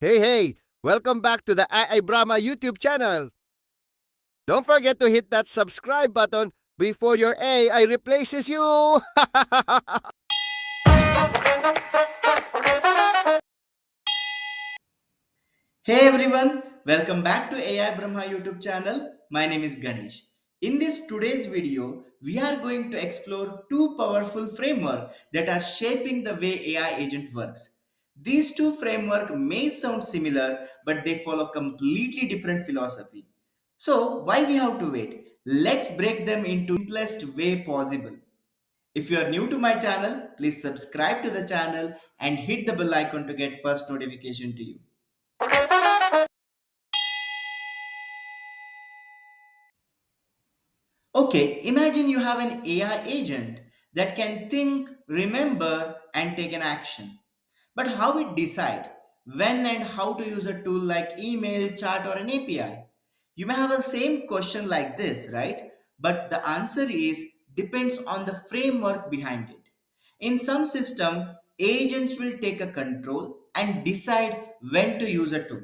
Hey, welcome back to the ai.Brahma YouTube channel. Don't forget to hit that subscribe button before your AI replaces you. Hey everyone, welcome back to AI Brahma YouTube channel. My name is Ganesh. In this today's video, we are going to explore two powerful frameworks that are shaping the way AI agent works. These two frameworks may sound similar, but they follow completely different philosophy. So, why we have to wait? Let's break them into simplest way possible. If you are new to my channel, please subscribe to the channel and hit the bell icon to get first notification to you. Okay, imagine you have an AI agent that can think, remember, and take an action. But how it decide when and how to use a tool like email, chat, or an API? You may have a same question like this, right? But the answer is depends on the framework behind it. In some system, agents will take a control and decide when to use a tool.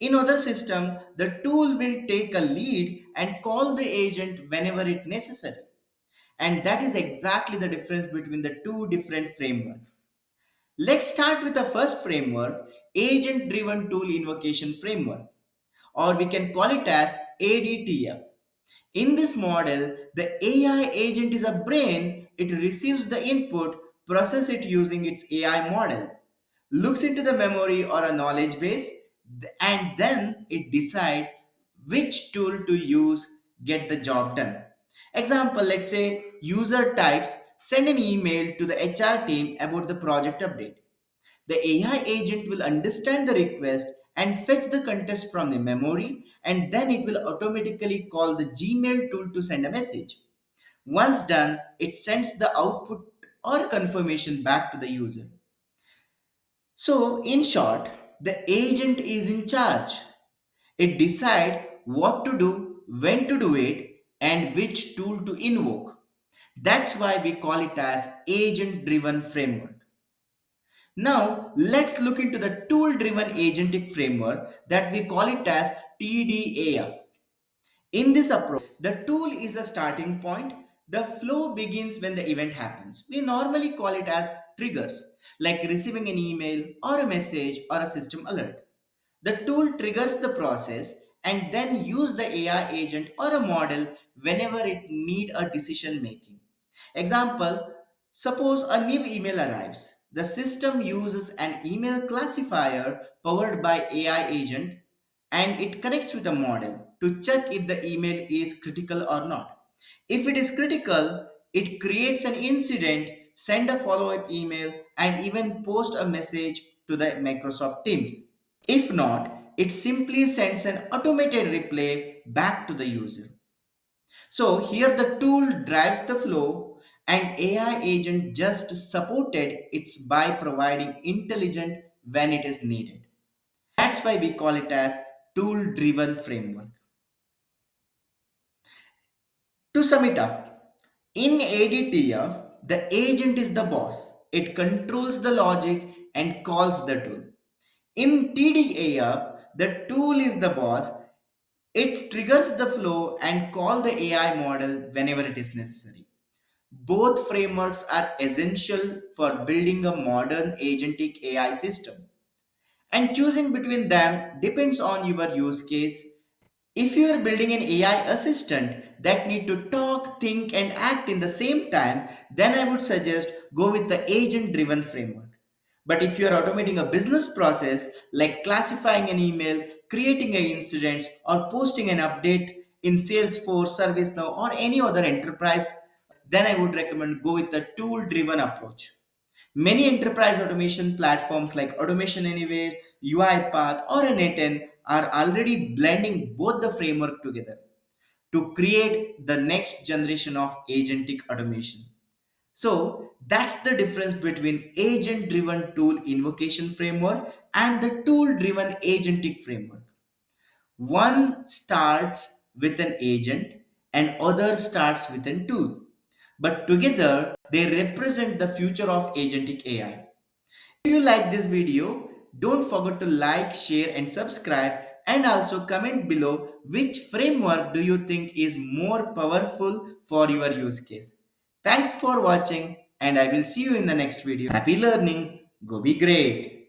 In other system, the tool will take a lead and call the agent whenever it necessary. And that is exactly the difference between the two different frameworks. Let's start with the first framework, agent driven tool invocation framework, or we can call it as ADTF. In this model, the AI agent is a brain, it receives the input, process it using its AI model, looks into the memory or a knowledge base, and then it decide which tool to use get the job done. Example, let's say user types send an email to the HR team about the project update. The AI agent will understand the request and fetch the context from the memory, and then it will automatically call the Gmail tool to send a message. Once done, it sends the output or confirmation back to the user. So, in short, the agent is in charge. It decides what to do, when to do it, and which tool to invoke. That's why we call it as agent driven framework. Now, let's look into the tool driven agentic framework that we call it as TDAF. In this approach, the tool is a starting point. The flow begins when the event happens. We normally call it as triggers, like receiving an email or a message or a system alert. The tool triggers the process and then use the AI agent or a model whenever it need a decision making. Example, suppose a new email arrives. The system uses an email classifier powered by AI agent and it connects with a model to check if the email is critical or not. If it is critical, it creates an incident, send a follow-up email, and even post a message to the Microsoft Teams. If not, it simply sends an automated reply back to the user. So here the tool drives the flow and AI agent just supported it by providing intelligent when it is needed. That's why we call it as tool driven framework. To sum it up, in ADTF, the agent is the boss. It controls the logic and calls the tool. In TDAF, the tool is the boss. It triggers the flow and call the AI model whenever it is necessary. Both frameworks are essential for building a modern agentic AI system. And choosing between them depends on your use case. If you are building an AI assistant that need to talk, think and act in the same time, then I would suggest go with the agent driven framework. But if you are automating a business process like classifying an email, creating an incident or posting an update in Salesforce, ServiceNow or any other enterprise, then I would recommend go with the tool driven approach. Many enterprise automation platforms like Automation Anywhere, UiPath, or N8N are already blending both the framework together to create the next generation of agentic automation. So that's the difference between agent driven tool invocation framework and the tool driven agentic framework. One starts with an agent and other starts with a tool. But together they represent the future of agentic AI. If you like this video, Don't forget to like, share, and subscribe, and also comment below which framework do you think is more powerful for your use case. Thanks for watching, and I will see you in the next video. Happy learning. Go be great.